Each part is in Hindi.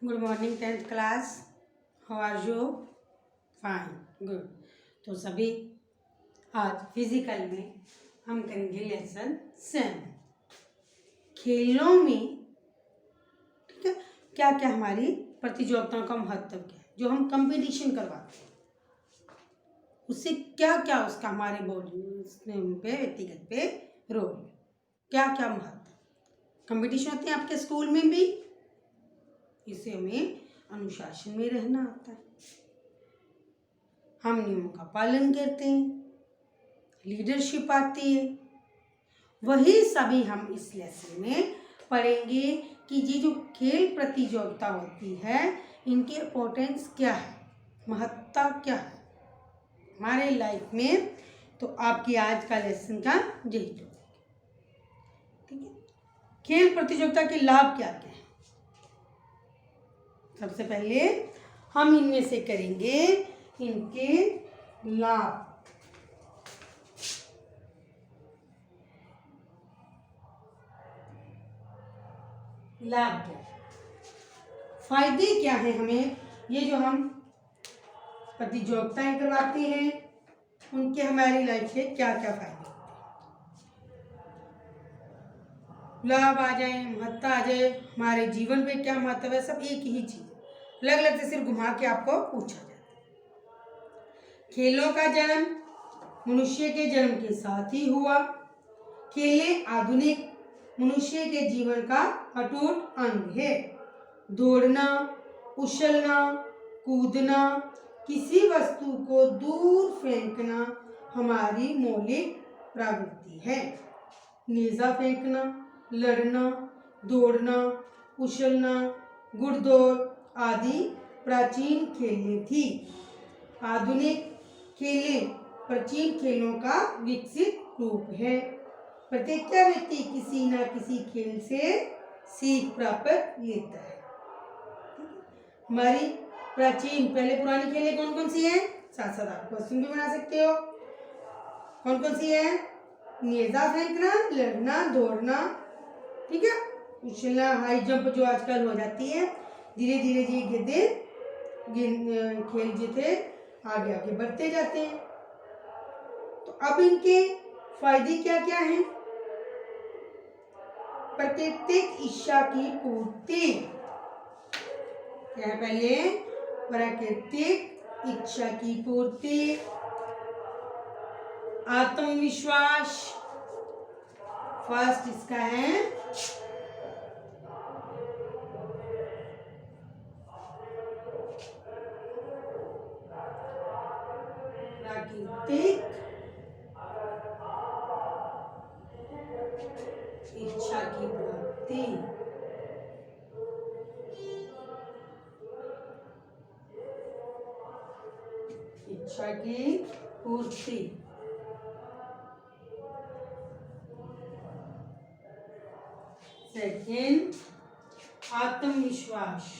Good morning 10th class. How are you? Fine, good. तो सभी आज फिजिकल में हम करेंगे लेसन 7 खेलों में। ठीक है, क्या क्या हमारी प्रतियोगिताओं का महत्व क्या है, जो हम कंपटीशन करवाते हैं उससे क्या क्या उसका हमारे बॉडी पे व्यक्तिगत पे रोल, क्या क्या महत्व। कंपटीशन होते हैं आपके स्कूल में भी, इससे हमें अनुशासन में रहना आता है, हम नियमों का पालन करते हैं, लीडरशिप आती है। वही सभी हम इस लेसन में पढ़ेंगे कि ये जो खेल प्रतियोगिता होती है इनकी इम्पोर्टेंस क्या है, महत्ता क्या है हमारे लाइफ में। तो आपकी आज का लेसन का यही टॉपिक। ठीक है, खेल प्रतियोगिता के लाभ क्या क्या है। सबसे पहले हम इनमें से करेंगे इनके लाभ। लाभ क्या, फायदे क्या है हमें, ये जो हम प्रतियोगिताएं करवाते हैं उनके हमारी लाइफ से क्या क्या फायदे, लाभ आ जाए, महत्ता आ जाए, हमारे जीवन पे क्या महत्व है, सब एक ही चीज अलग अलग से सिर्फ घुमा के आपको पूछा जाता है। खेलों का जन्म मनुष्य के जन्म के साथ ही हुआ। खेलें आधुनिक मनुष्य के जीवन का अटूट अंग है। दौड़ना, उछलना, कूदना, किसी वस्तु को दूर फेंकना हमारी मौलिक प्रवृत्ति है। नेजा फेंकना, लड़ना, दौड़ना, उछलना, घुड़दौड़ आदि प्राचीन खेलें थी। आधुनिक खेलें प्राचीन खेलों का विकसित रूप है। प्रत्येक व्यक्ति किसी न किसी खेल से सीख प्राप्त लेता है। हमारी प्राचीन पहले पुरानी खेलें कौन कौन सी हैं, साथ साथ आप क्वेश्चन भी बना सकते हो। कौन कौन सी है? नेजा फेंकना, लड़ना, दौड़ना, ठीक है, उछलना, हाई जंप जो आजकल हो जाती है। धीरे धीरे ये गेंदे खेल जो थे आगे आगे बढ़ते जाते हैं। तो अब इनके फायदे क्या क्या हैं। प्राकृतिक इच्छा की पूर्ति क्या है, पहले प्राकृतिक इच्छा की पूर्ति, आत्मविश्वास, फर्स्ट इसका है प्राकृतिक इच्छा की प्राप्ति। इच्छा की पूर्ति। सेकेंड, आत्मविश्वास।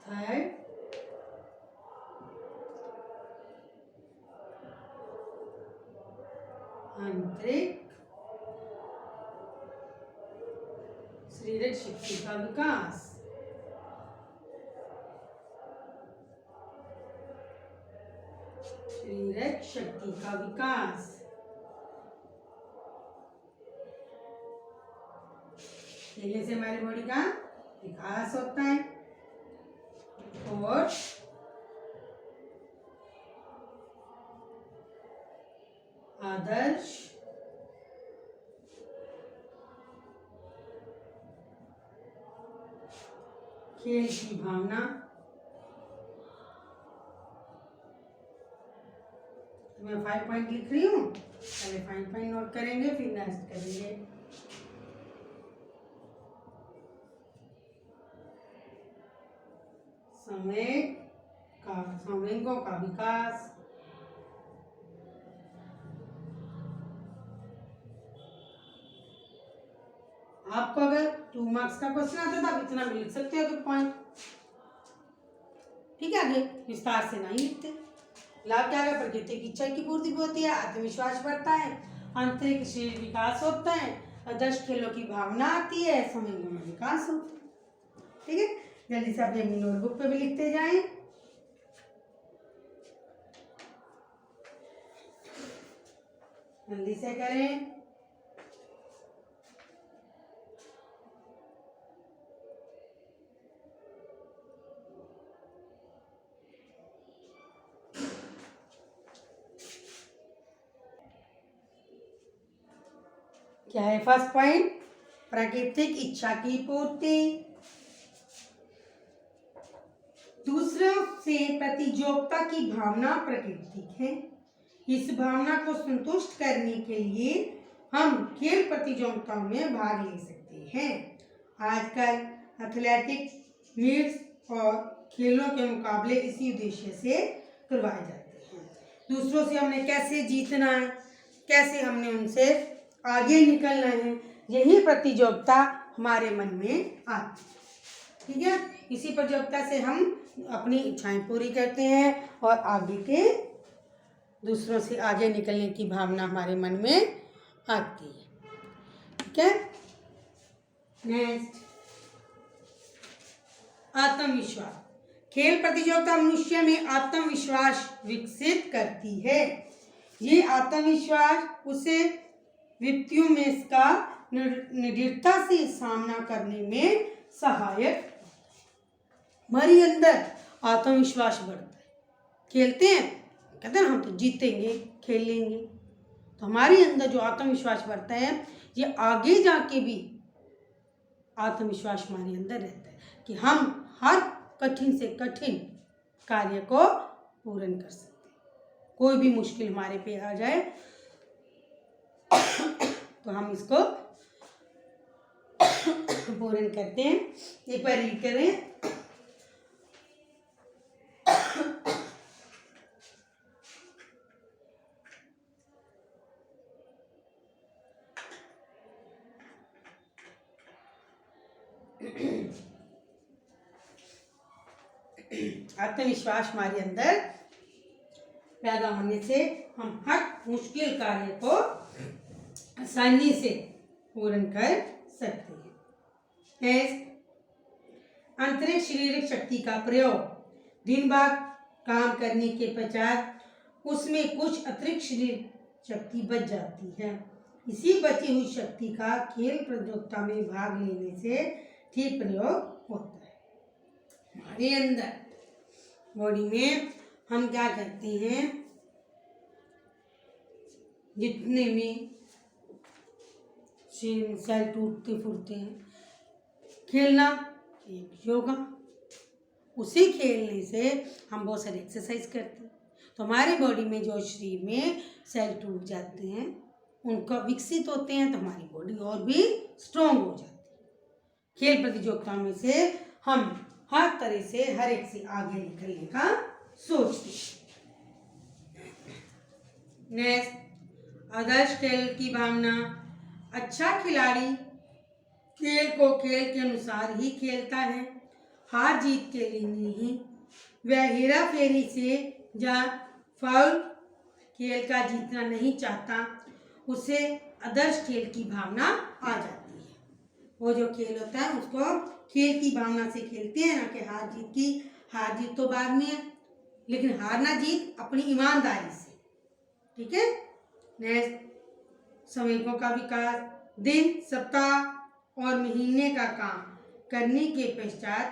थर्ड, आंतरिक शारीरिक शक्ति का विकास। शारीरिक शक्ति का विकास। खेलने से हमारी बॉडी का विकास होता है। और आदर्श खेल की भावना। मैं 5 पॉइंट लिख रही हूँ, पहले 5 पॉइंट नोट करेंगे फिर नेक्स्ट करेंगे। संवेगों का विकास, आपको अगर 2 मार्क्स का क्वेश्चन आता था आप इतना भी लिख सकते हो तो पॉइंट। ठीक है, आगे विस्तार से नहीं लिखते, लाभ क्या है? प्राकृतिक इच्छा की पूर्ति होती है, आत्मविश्वास बढ़ता है, आंतरिक शरीर विकास होता है, आदर्श खेलों की भावना आती है, समूहों में विकास होता है। ठीक है, जल्दी से अपने नोटबुक पे भी लिखते जाएं। जल्दी से करें। क्या है फर्स्ट पॉइंट? प्राकृतिक इच्छा की पूर्ति। दूसरों से प्रतियोगिता की भावना प्राकृतिक है। इस भावना को संतुष्ट करने के लिए हम खेल प्रतियोगिताओं में भाग ले सकते हैं। आजकल एथलेटिक्स मीट्स और खेलों के मुकाबले इसी उद्देश्य से करवाए जाते हैं। दूसरों से हमने कैसे जीतना है, कैसे हमने उनसे आगे निकलना है, यही प्रतियोगिता हमारे मन में आती है। ठीक है, इसी प्रतियोगिता से हम अपनी इच्छाएं पूरी करते हैं और आगे के दूसरों से आगे निकलने की भावना हमारे मन में आती है। ठीक है, नेक्स्ट, आत्मविश्वास। खेल प्रतियोगिता मनुष्य में आत्मविश्वास विकसित करती है। ये आत्मविश्वास उसे विपत्तियों में इसका निडरता से सामना करने में सहायक। हमारे अंदर आत्मविश्वास बढ़ता है। खेलते हैं, कहते हैं हम तो जीतेंगे, खेलेंगे, तो हमारे अंदर जो आत्मविश्वास बढ़ता है, ये आगे जाके भी आत्मविश्वास हमारे अंदर रहता है कि हम हर कठिन से कठिन कार्य को पूर्ण कर सकते हैं। कोई भी मुश्किल हमारे पे आ जाए तो हम इसको पूर्ण करते हैं। एक बार रीड करें। आत्मविश्वास हमारे अंदर पैदा होने से हम हर मुश्किल कार्य को आसानी से पूर्ण कर सकते हैं। आंतरिक शारीरिक शक्ति का प्रयोग। दिन भर काम करने के पश्चात उसमें कुछ अतिरिक्त शरीर शक्ति बच जाती है। इसी बची हुई शक्ति का खेल प्रतियोगिता में भाग लेने से ठीक प्रयोग होता है। हमारे अंदर बॉडी में हम क्या करते हैं, जितने में सेल टूटते फूटते हैं, खेलना एक योगा, उसी खेलने से हम बहुत सारी एक्सरसाइज करते हैं, तो हमारे बॉडी में जो शरीर में सेल टूट जाते हैं, उनका विकसित होते हैं, तो हमारी बॉडी और भी स्ट्रॉन्ग हो जाती है। खेल प्रतियोगिता में से हम हर तरह से हर एक से आगे निकलने का सोचते हैं। नेक्स्ट, आदर्श खेल की भावना। अच्छा खिलाड़ी खेल को खेल के अनुसार ही खेलता है, हार जीत के लिए नहीं। वह हेरा फेरी से या फाउल खेल का जीतना नहीं चाहता। उसे आदर्श खेल की भावना आ जाती है। वो जो खेल होता है उसको खेल की भावना से खेलते हैं, ना कि हार जीत की। हार जीत तो बाद में है, लेकिन हारना जीत अपनी ईमानदारी से। ठीक है, नेक्स्ट, समयों का विकास। दिन, सप्ताह और महीने का काम करने के पश्चात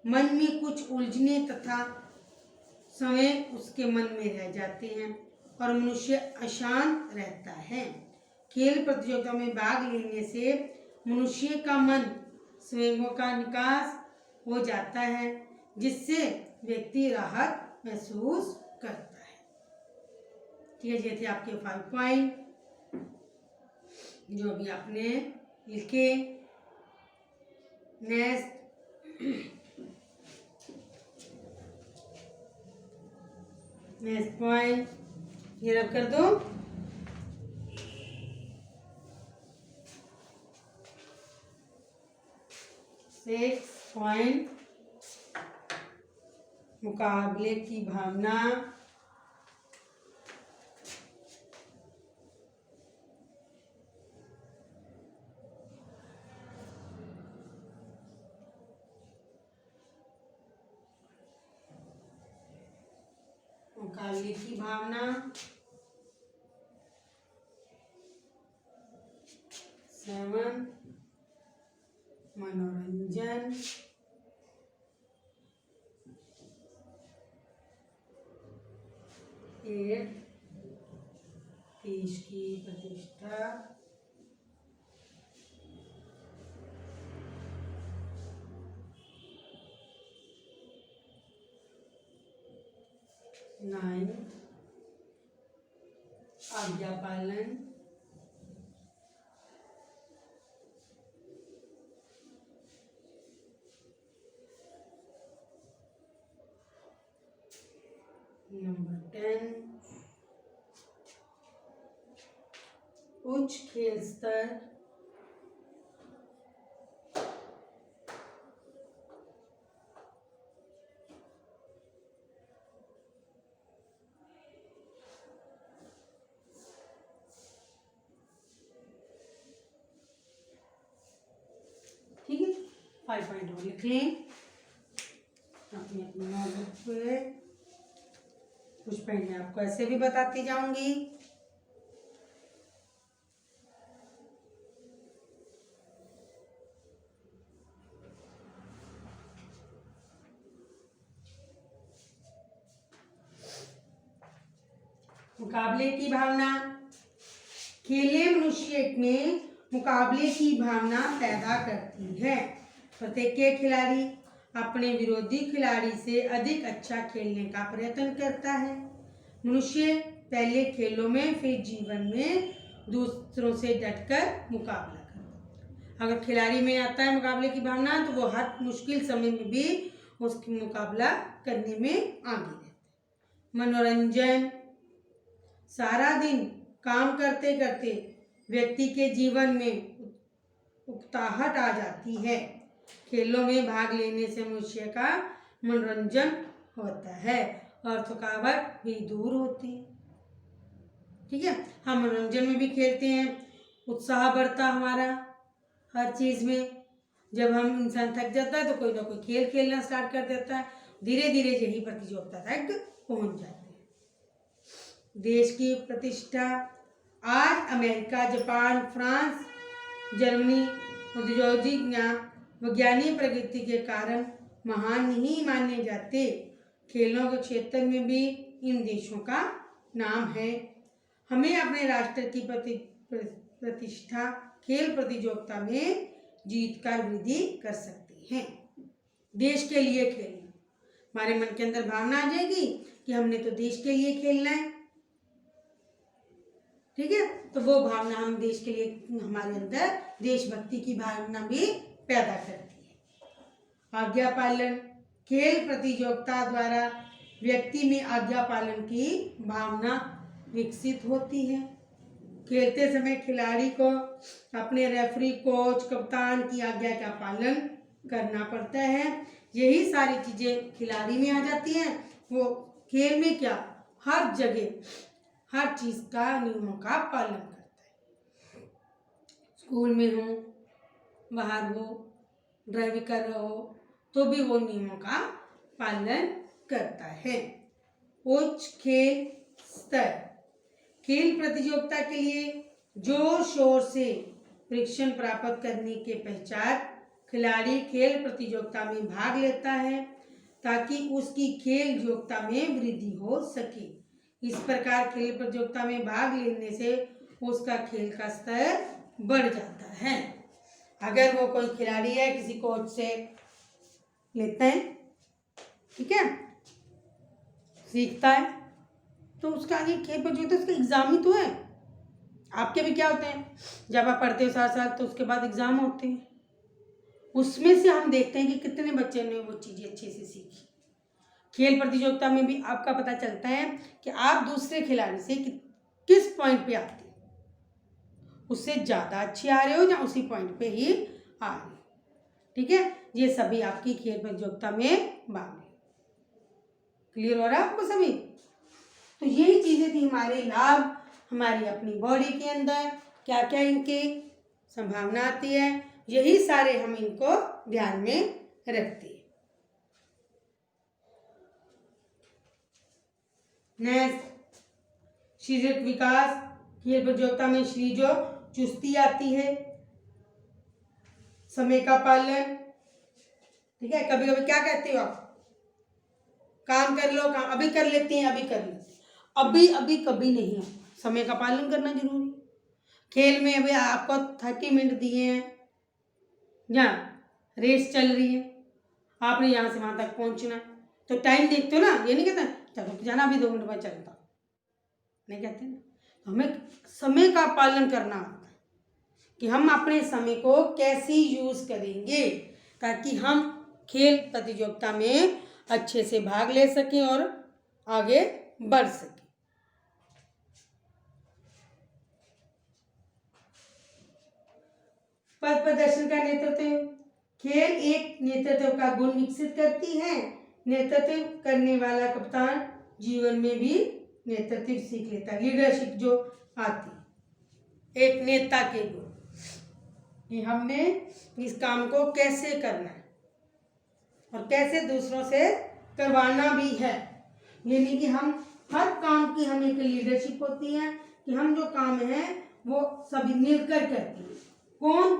मन में कुछ उलझने तथा समय उसके मन में रह जाते हैं और मनुष्य अशांत रहता है। खेल प्रतियोगिता में भाग लेने से मनुष्य का मन स्वयं का निकास हो जाता है, जिससे व्यक्ति राहत महसूस करता है। ठीक है, ये थे आपके 5 पॉइंट जो भी आपने लिखे। नेक्स्ट पॉइंट ये रब कर दो। सिक्स पॉइंट मुकाबले की भावना मुकाबले की भावना, 7 मनोरंजन, 8 देश की प्रतिष्ठा, 9 आज्ञा पालन, 10 उच्च खेल स्तर, 5 पॉइंट और लिख लें अपनी अपनी नोटबुक पे। कुछ पॉइंट मैं आपको ऐसे भी बताती जाऊंगी। मुकाबले की भावना, खेलें मनुष्य में मुकाबले की भावना पैदा करती है। प्रत्येक खिलाड़ी अपने विरोधी खिलाड़ी से अधिक अच्छा खेलने का प्रयत्न करता है। मनुष्य पहले खेलों में फिर जीवन में दूसरों से डटकर मुकाबला करता है। अगर खिलाड़ी में आता है मुकाबले की भावना तो वो हर मुश्किल समय में भी उसकी मुकाबला करने में आगे रहता है। मनोरंजन, सारा दिन काम करते करते व्यक्ति के जीवन में उकताहट आ जाती है। खेलों में भाग लेने से मनुष्य का मनोरंजन होता है और थकावट भी दूर होती है। ठीक है, हम मनोरंजन में भी खेलते हैं, उत्साह बढ़ता हमारा हर चीज में। जब हम इंसान थक जाता है तो कोई ना कोई खेल खेलना स्टार्ट कर देता है, धीरे धीरे यही प्रतियोगिता तक पहुंच जाते हैं। देश की प्रतिष्ठा, आज अमेरिका, जापान, फ्रांस, जर्मनी औद्योगिक या वैज्ञानिक प्रगति के कारण महान नहीं माने जाते। खेलों के क्षेत्र में भी इन देशों का नाम है। हमें अपने राष्ट्र की प्रतिष्ठा खेल प्रतियोगिता में जीतकर वृद्धि कर सकते हैं। देश के लिए खेलना, हमारे मन के अंदर भावना आ जाएगी कि हमने तो देश के लिए खेलना है। ठीक है, तो वो भावना हम देश के लिए, हमारे अंदर देशभक्ति की भावना भी पैदा करती है। आज्ञा पालन, खेल प्रतियोगिता द्वारा व्यक्ति में आज्ञा पालन की भावना विकसित होती है। खेलते समय खिलाड़ी को अपने रेफरी, कोच, कप्तान की आज्ञा का पालन करना पड़ता है। यही सारी चीजें खिलाड़ी में आ जाती हैं। वो खेल में क्या, हर जगह हर चीज का नियमों का पालन करता है। स्कूल में हो, बाहर हो, ड्राइविंग कर रहे हो तो भी वो नियमों का पालन करता है। उच्च खेल स्तर, खेल प्रतियोगिता के लिए जोर शोर से प्रशिक्षण प्राप्त करने के पश्चात खिलाड़ी खेल प्रतियोगिता में भाग लेता है ताकि उसकी खेल योग्यता में वृद्धि हो सके। इस प्रकार खेल प्रतियोगिता में भाग लेने से उसका खेल का स्तर बढ़ जाता है। अगर वो कोई खिलाड़ी है, किसी कोच से लेता है, ठीक है, सीखता है, तो उसका आगे खेल प्रतियोगिता, उसका एग्जाम ही तो है। आपके भी क्या होते हैं, जब आप पढ़ते हो साथ साथ तो उसके बाद एग्जाम होते हैं। उसमें से हम देखते हैं कि कितने बच्चे ने वो चीज़ें अच्छे से सीखी। खेल प्रतियोगिता में भी आपका पता चलता है कि आप दूसरे खिलाड़ी से किस पॉइंट पे आते हैं, उससे ज़्यादा अच्छे आ रहे हो या उसी पॉइंट पे ही आ रहे हो। ठीक है, ये सभी आपकी खेल प्रतियोगिता में भाग ले। क्लियर हो रहा है आपको सभी? तो यही चीज़ें थी हमारे लाभ, हमारी अपनी बॉडी के अंदर क्या क्या इनके संभावना आती है, यही सारे हम इनको ध्यान में रखते हैं। नेक्स्ट शारीरिक विकास, खेल प्रतियोगिता में शरीर जो चुस्ती आती है। समय का पालन, ठीक है, कभी कभी क्या कहते हो आप, काम कर लो, काम अभी कर लेते हैं, अभी कर लेते हैं, अभी अभी कभी नहीं, समय का पालन करना जरूरी। खेल में अभी आपको 30 मिनट दिए हैं, यहाँ रेस चल रही है, आपने यहाँ से वहाँ तक पहुँचना, तो टाइम देखते हो ना, ये नहीं कहते चलो जाना अभी 2 मिनट बाद चलता, नहीं कहते ना। तो हमें समय का पालन करना होता है कि हम अपने समय को कैसे यूज़ करेंगे ताकि हम खेल प्रतियोगिता में अच्छे से भाग ले सकें और आगे बढ़ सकें। पथ प्रदर्शन का नेतृत्व, खेल एक नेतृत्व का गुण विकसित करती है। नेतृत्व करने वाला कप्तान जीवन में भी नेतृत्व सीख लेता है, लीडरशिप जो आती है, एक नेता के गुण कि हमने इस काम को कैसे करना है और कैसे दूसरों से करवाना भी है। यानी कि हम हर काम की हमें एक लीडरशिप होती है कि हम जो काम है वो सभी मिलकर करते हैं, कौन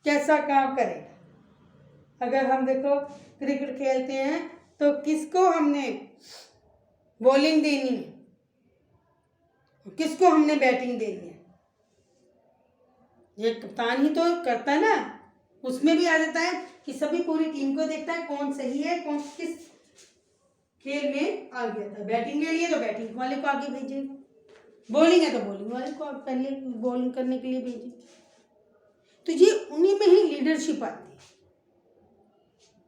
कैसा काम करेगा। अगर हम देखो क्रिकेट खेलते हैं तो किसको हमने बॉलिंग देनी है, किसको हमने बैटिंग देनी है, ये कप्तान ही तो करता है ना। उसमें भी आ जाता है कि सभी पूरी टीम को देखता है कौन सही है, कौन किस खेल में आगे आता है। बैटिंग के लिए तो बैटिंग वाले को आगे भेजेगा, बॉलिंग है तो बॉलिंग वाले को पहले बॉलिंग करने के लिए भेजेगा। तो ये उन्हीं में ही लीडरशिप आती है,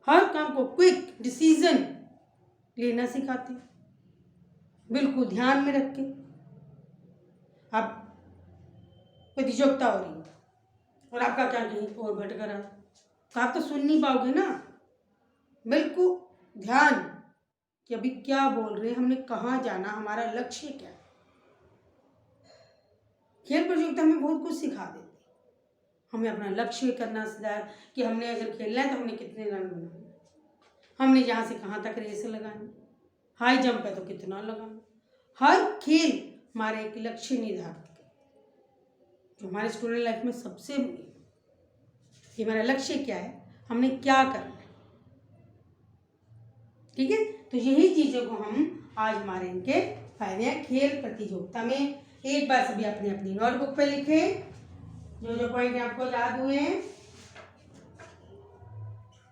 हर काम को क्विक डिसीजन लेना सिखाते हैं, बिल्कुल ध्यान में रख के। आप प्रतियोगिता हो रही है और आपका क्या कहीं और भटक रहा है तो आप तो सुन नहीं पाओगे ना, बिल्कुल ध्यान कि अभी क्या बोल रहे हैं, हमने कहाँ जाना, हमारा लक्ष्य क्या है। खेल प्रतियोगिता हमें बहुत कुछ सिखा देती है, हमें अपना लक्ष्य करना सिखाया कि हमने अगर खेलना है तो हमने कितने रन बनाने, हमने यहाँ से कहाँ तक रेस लगानी, हाई जंप है तो कितना लगाना। हर खेल हमारे एक लक्ष्य निर्धारित करते, जो हमारे स्टूडेंट लाइफ में सबसे कि हमारा लक्ष्य क्या है, हमने क्या करना है, ठीक है। तो यही चीज़ों को हम आज हमारे इनके फायदे हैं खेल प्रतियोगिता में। एक बार सभी अपनी अपनी नोटबुक पे लिखें जो जो पॉइंट आपको याद हुए हैं,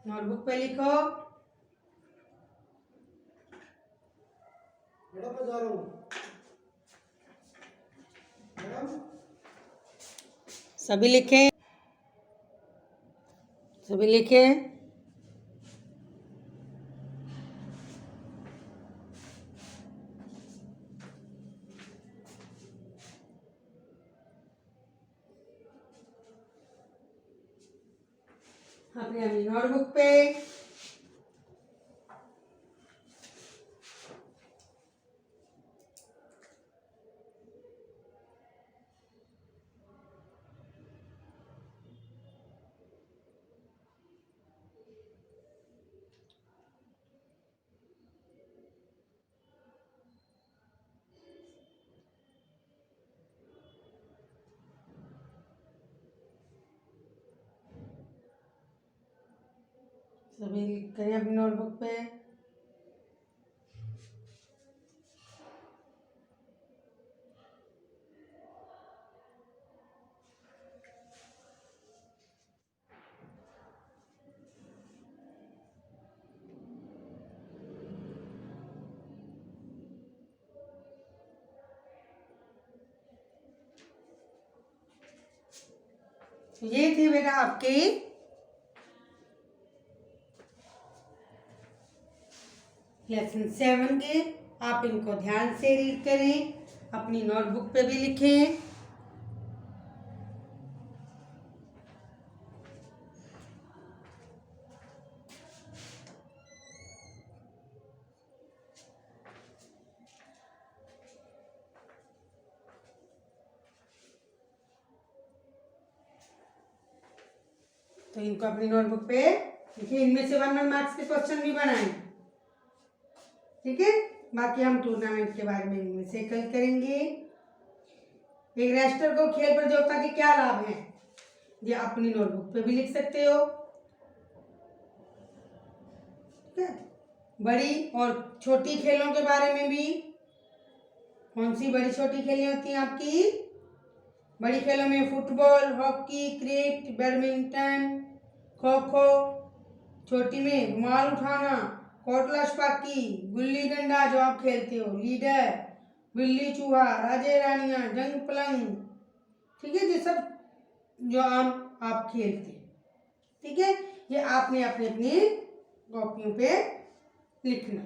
नोटबुक पे लिखो। मैडम जा रहा हूँ, सभी लिखें, सभी लिखें। अपने अपनी नोटबुक पे सभी करें अपनी नोटबुक पे। ये थे बेटा आपके लेसन 7 के, आप इनको ध्यान से रीड करें, अपनी नोटबुक पे भी लिखें। तो इनको अपनी नोटबुक पे लिखिए, इनमें से 1 मार्क्स के क्वेश्चन भी बनाएं, ठीक है। बाकी हम टूर्नामेंट के बारे में इनमें से कल करेंगे। एक रेस्टर को खेल प्रतियोगिता के क्या लाभ हैं, ये अपनी नोटबुक पे भी लिख सकते हो। ठीक है, बड़ी और छोटी खेलों के बारे में भी, कौन सी बड़ी छोटी खेलें होती हैं आपकी? बड़ी खेलों में football, hockey, cricket, badminton, kho kho. छोटी में रुमाल उठाना, कोटला छपाकी, गुल्ली डंडा जो आप खेलते हो, लीडर, बिल्ली चूहा, राजे रानियां, जंग पलंग। ठीक है, ये सब जो आप खेलते हैं। ठीक है, ये आपने अपनी अपनी कॉपियों पे लिखना।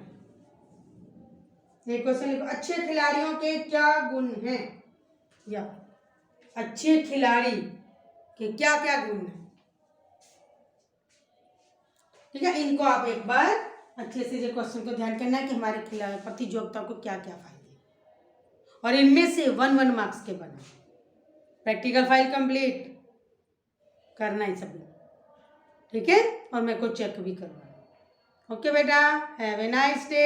एक क्वेश्चन लिखो, अच्छे खिलाड़ियों के क्या गुण हैं, या अच्छे खिलाड़ी के क्या क्या गुण हैं। ठीक है, इनको आप एक बार अच्छे से ये क्वेश्चन को ध्यान करना है कि हमारे खिलाड़ी प्रतियोगिता को क्या क्या फायदे, और इनमें से 1 मार्क्स के बना। प्रैक्टिकल फाइल कंप्लीट करना है सभी। ठीक है, और मेरे को चेक भी करवाना। ओके बेटा, हैव ए नाइस डे।